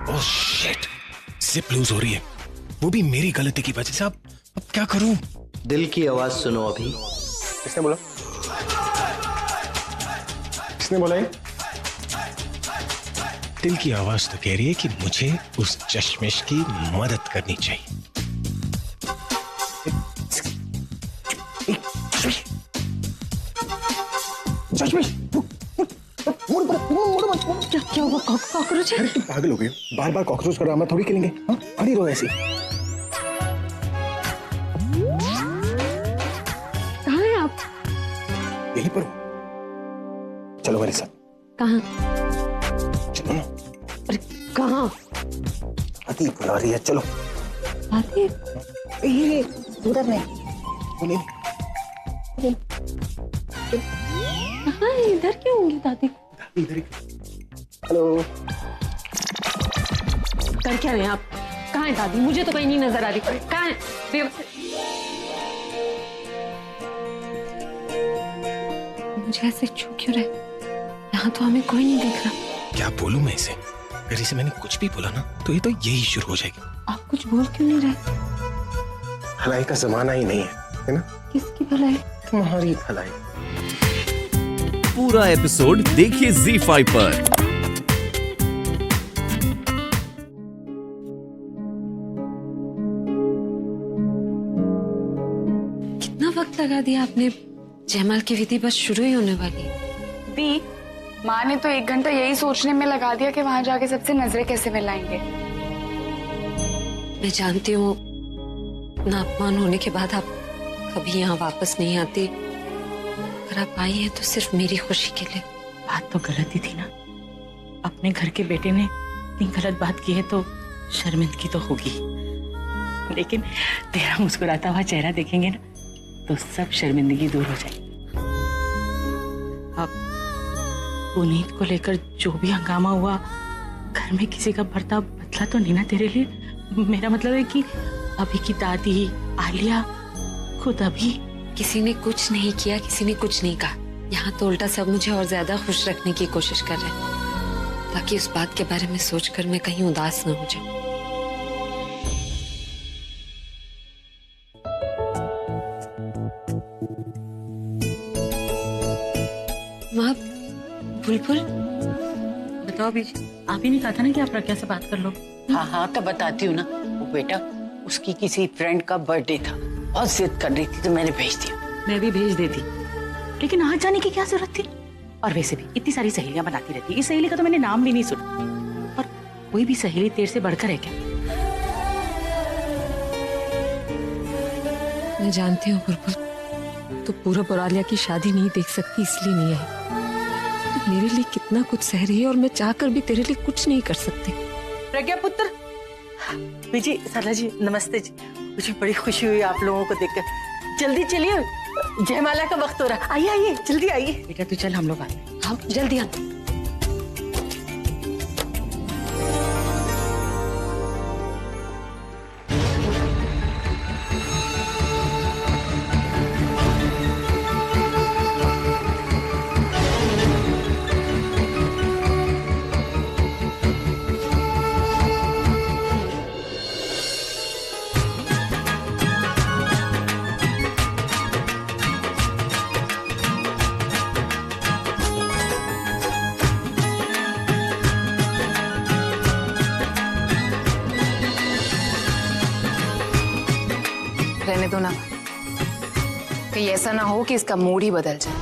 Oh shit, zip loose हो रही है, वो भी मेरी गलती की वजह से। अब क्या करूं? दिल की आवाज सुनो अभी। किसने बोला? किसने बोला ये? दिल की आवाज तो कह रही है कि मुझे उस चश्मिश की मदद करनी चाहिए। चश्मिश, क्या हुआ? कॉकरोच है? अरे तुम पागल हो गए, बार बार कॉकरोच का ड्रामा थोड़ी खेलेंगे। हाँ, खड़ी रहो ऐसे। कहाँ हैं आप? यहीं पर हो, चलो मेरे साथ। कहाँ? चलो ना। अरे कहाँ? अति बुला रही है, चलो। आते ये उधर नहीं। कहाँ है? इधर क्यों होंगी दादी? इधर ही। हेलो। कर क्या रहे हैं आप? कहाँ है दादी? मुझे तो कहीं नहीं नजर आ रही। कहाँ है? मुझे ऐसे छू क्यों रहे? यहाँ तो हमें कोई नहीं देख रहा। क्या बोलूं मैं इसे? अगर इसे मैंने कुछ भी बोला ना तो ये तो यही शुरू हो जाएगी। आप कुछ बोल क्यों नहीं रहे? भलाई का जमाना ही नहीं है ना? किसकी भलाई? तुम्हारी भलाई। पूरा एपिसोड देखिए ZEE5 पर। कितना वक्त लगा दिया आपने? जयमाल की विधि बस शुरू ही होने वाली है। दी, माँ ने तो 1 घंटा यही सोचने में लगा दिया कि वहां जाके सबसे नजरें कैसे मिलाएंगे। मैं जानती हूँ ना, अपमान होने के बाद आप कभी यहाँ वापस नहीं आती। अगर आप आई हैं तो सिर्फ मेरी खुशी के लिए। बात तो गलत ही थी ना। अपने घर के बेटे ने इतनी गलत बात की है तो शर्मिंदगी तो होगी, लेकिन तेरा मुस्कुराता हुआ चेहरा देखेंगे ना तो सब शर्मिंदगी दूर हो जाएगी। अब पुनीत को लेकर जो भी हंगामा हुआ, घर में किसी का बर्ताव बदला तो नहीं ना तेरे लिए? मेरा मतलब है कि अभी की दादी, आलिया, खुद अभी। किसी ने कुछ नहीं किया, किसी ने कुछ नहीं कहा। यहाँ तो उल्टा सब मुझे और ज्यादा खुश रखने की कोशिश कर रहे हैं, ताकि उस बात के बारे में सोचकर मैं कहीं उदास न हो जाऊं। माँ, बुलबुल, बताओ बीजी, आप ही नहीं कहा था ना कि आप प्रज्ञा से बात कर लो? हाँ तो बताती हूँ ना। वो बेटा, उसकी किसी फ्रेंड का बर्थडे था, बहुत जिद कर रही थी तो मैंने भेज दिया। मैं भी भेज देती, लेकिन आज जाने की क्या जरूरत थी? और वैसे भी इतनी सारी सहेलियां बनाती रहती, इस सहेली का तो मैंने नाम भी नहीं सुना। और कोई भी सहेली तेरे से बढ़कर है क्या? मैं जानती हूँ बुलबुल, तो पूरब और आलिया की शादी नहीं देख सकती इसलिए नहीं आई। तो मेरे लिए कितना कुछ सह रही है और मैं चाहकर भी तेरे लिए कुछ नहीं कर सकती। प्रज्ञा पुत्र, बीजी, सरला जी, नमस्ते जी। मुझे बड़ी खुशी हुई आप लोगों को देखकर। जल्दी चलिए, जयमाला का वक्त हो रहा। आइए आइए, जल्दी आइए। बेटा तू चल, हम लोग आते हैं। हाँ जल्दी आ। रहने दो ना, कहीं ऐसा ना हो कि इसका मूड ही बदल जाए।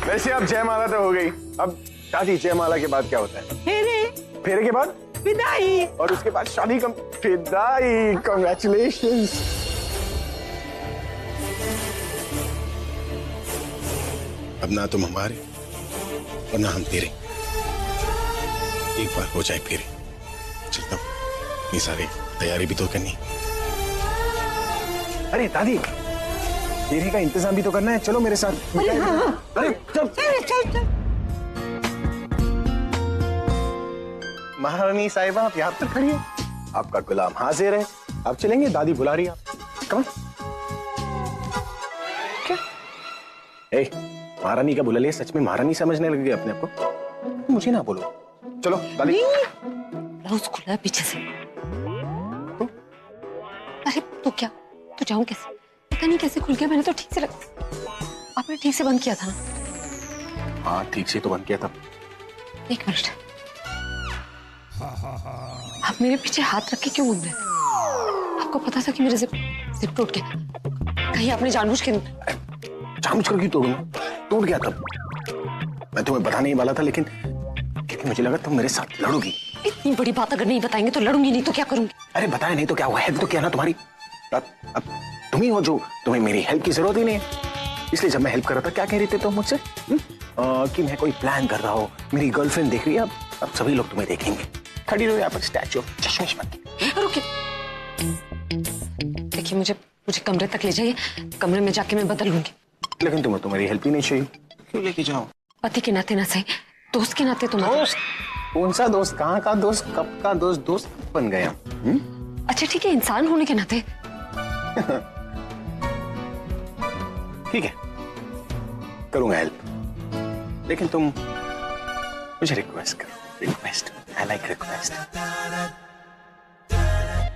वैसे अब जयमाला तो हो गई, अब दादी जयमाला के बाद क्या होता है? फेरे के बाद विदाई, और उसके बाद शादी का विदाई। कांग्रेचुलेशंस। अब ना तुम हमारे और ना हम तेरे। एक बार हो जाए फिर चलता हूँ, ये सारी तैयारी भी तो करनी। अरे दादी, फेरे का इंतजाम भी तो करना है, चलो मेरे साथ। अरे हाँ, अरे चल चल। महारानी साहिबा आप यहाँ पर खड़ी हैं। आपका गुलाम हाजिर है। आप चलेंगे, दादी बुला रही है आप। कम क्या? ए, महारानी का बुला लिया, सच में महारानी समझने लग गई अपने आप को। मुझे ना बोलो। चलो दादी। ब्लाउज खुला है पीछे से। अरे तो क्या, तो जाऊं कैसे? पता नहीं कैसे खुल गया। मैंने तो ठीक से आपने ठीक से बंद किया था ना? हाँ ठीक से तो बंद किया था। एक मिनट, आप मेरे पीछे हाथ रख के क्यों घूम रहे थे? आपको पता था कि मेरे जिप टूट गया? कहीं आपने जानबूझ के? जानबूझ कर क्यों तोड़ूंगा? टूट गया तब। मैं तुम्हें बताने ही वाला था, लेकिन क्योंकि मुझे लगा तुम मेरे साथ लड़ोगी। इतनी बड़ी बात अगर नहीं बताएंगे तो लड़ूंगी, नहीं तो क्या करूंगी? अरे बताया नहीं तो क्या हुआ? है तो क्या ना तुम्हारी। अब तुम ही हो जो तुम्हें मेरी हेल्प की जरूरत ही नहीं है। इसलिए जब मैं हेल्प कर रहा था क्या कह रही थी तुम मुझसे? कि मैं कोई प्लान कर रहा हूँ, मेरी गर्लफ्रेंड देख रही है। अब सभी लोग तुम्हें देखेंगे। खड़ी रहो यहाँ पर स्टैचू ऑफ चश्मिश बन के। रुकिए, देखिए मुझे कमरे तक ले जाइए, कमरे में जाके मैं बदल लूंगी। लेकिन तुम्हें तो मेरी हेल्प ही नहीं चाहिए, क्यों लेके जाओ? पति के नाते ना सही, दोस्त के नाते तो दोस्त? कौन सा दोस्त? कहाँ का दोस्त? कब का दोस्त? दोस्त बन गया? अच्छा ठीक है, इंसान होने के नाते। ठीक है, करूंगा हेल्प, लेकिन तुम मुझे रिक्वेस्ट करो। Request, I like request.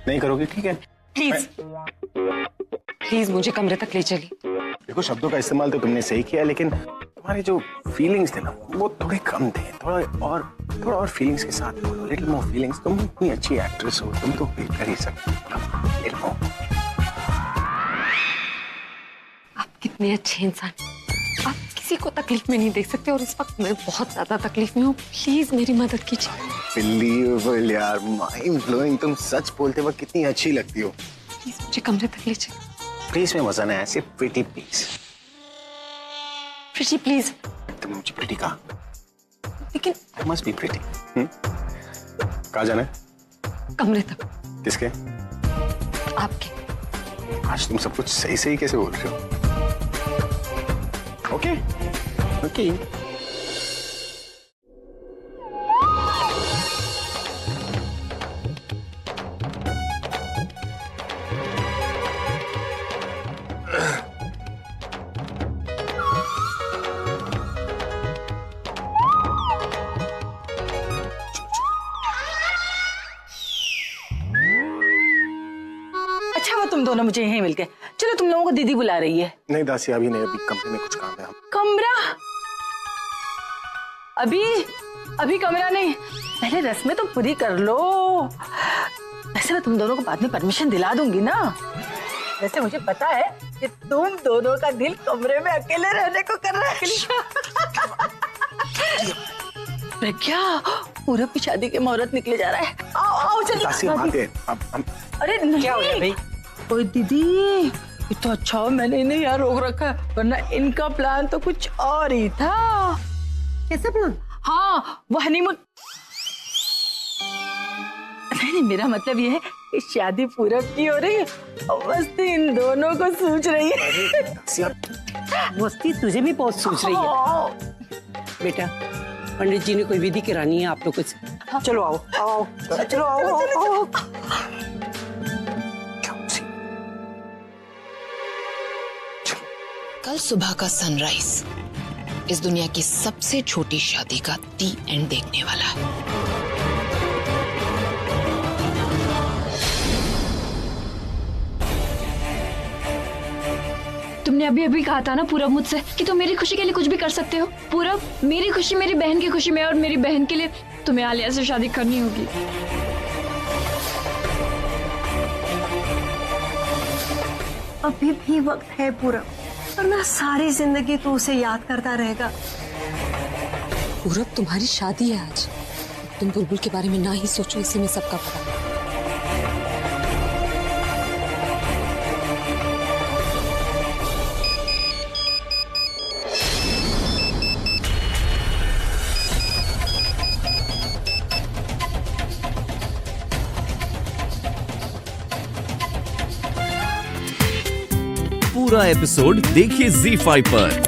नहीं करोगे? ठीक है, प्लीज प्लीज मुझे कमरे तक ले चलिए। देखो शब्दों का इस्तेमाल तो तुमने सही किया, लेकिन तुम्हारे जो फीलिंग्स थे ना वो थोड़े कम थे। थोड़ा और फीलिंग्स के साथ बोलो, लिटिल मोर फीलिंग्स। तुम इतनी अच्छी एक्ट्रेस हो, तुम तो फील कर ही सकते हो। Little more. आप कितने अच्छे इंसान, आप किसी को तकलीफ में नहीं देख सकते, और इस वक्त मैं बहुत ज्यादा तकलीफ में हूँ। प्लीज मेरी मदद कीजिए। बिलीवेबल यार, माइंड ब्लोइंग। तुम सच बोलते वक्त कितनी अच्छी लगती हो। प्लीज मुझे कमरे तक ले चलिए। प्लीज में मजा नहीं आया, सिर्फ प्रीटी प्लीज। Pretty please. तुम मुझे प्रीटी कहा? लेकिन मस्ट बी प्रीटी। कहाँ जाना है? कमरे तक। किसके? आपके। आज तुम सब कुछ सही सही कैसे बोल रहे हो? Okay okay. अच्छा वो तुम दोनों मुझे यहीं मिल गए। चलो तुम लोगों को दीदी बुला रही है। नहीं दासी, अभी नहीं, अभी कमरे में कुछ काम है। कमरा? अभी कमरा नहीं, पहले रस्में तो पूरी कर लो। वैसे मैं तुम दोनों को बाद में परमिशन दिला दूंगी ना। वैसे मुझे पता है कि तुम दोनों का दिल कमरे में अकेले रहने को कर रहा है। प्रज्ञा, पूरब की शादी के मुहूर्त निकले जा रहा है। आओ आओ चलिए। दासी हम आते हैं। हम अरे नहीं। क्या हो गया भाई? ओए दीदी, ये तो अच्छा हो मैंने इन्हें यहाँ रोक रखा है, वरना इनका प्लान तो कुछ और ही था। कैसा प्लान? हाँ वो हनीमून। नहीं मेरा मतलब ये है कि शादी पूरब की हो रही है और मस्ती इन दोनों को सूझ रही है। मस्ती तुझे भी बहुत सूझ रही है बेटा। पंडित जी ने कोई विधि करानी है आप लोगों से। चलो आओ आओ चलो आओ। कल सुबह का सनराइज इस दुनिया की सबसे छोटी शादी का दी एंड देखने वाला है। तुमने अभी अभी कहा था ना पूरब मुझसे कि तुम मेरी खुशी के लिए कुछ भी कर सकते हो। पूरब, मेरी खुशी मेरी बहन की खुशी में, और मेरी बहन के लिए तुम्हें आलिया से शादी करनी होगी। अभी भी वक्त है पूरब, वरना सारी जिंदगी तू उसे याद करता रहेगा। पूरब तुम्हारी शादी है आज, तुम बुलबुल के बारे में ना ही सोचो, इसी में सबका पता। पूरा एपिसोड देखिए ZEE5 पर।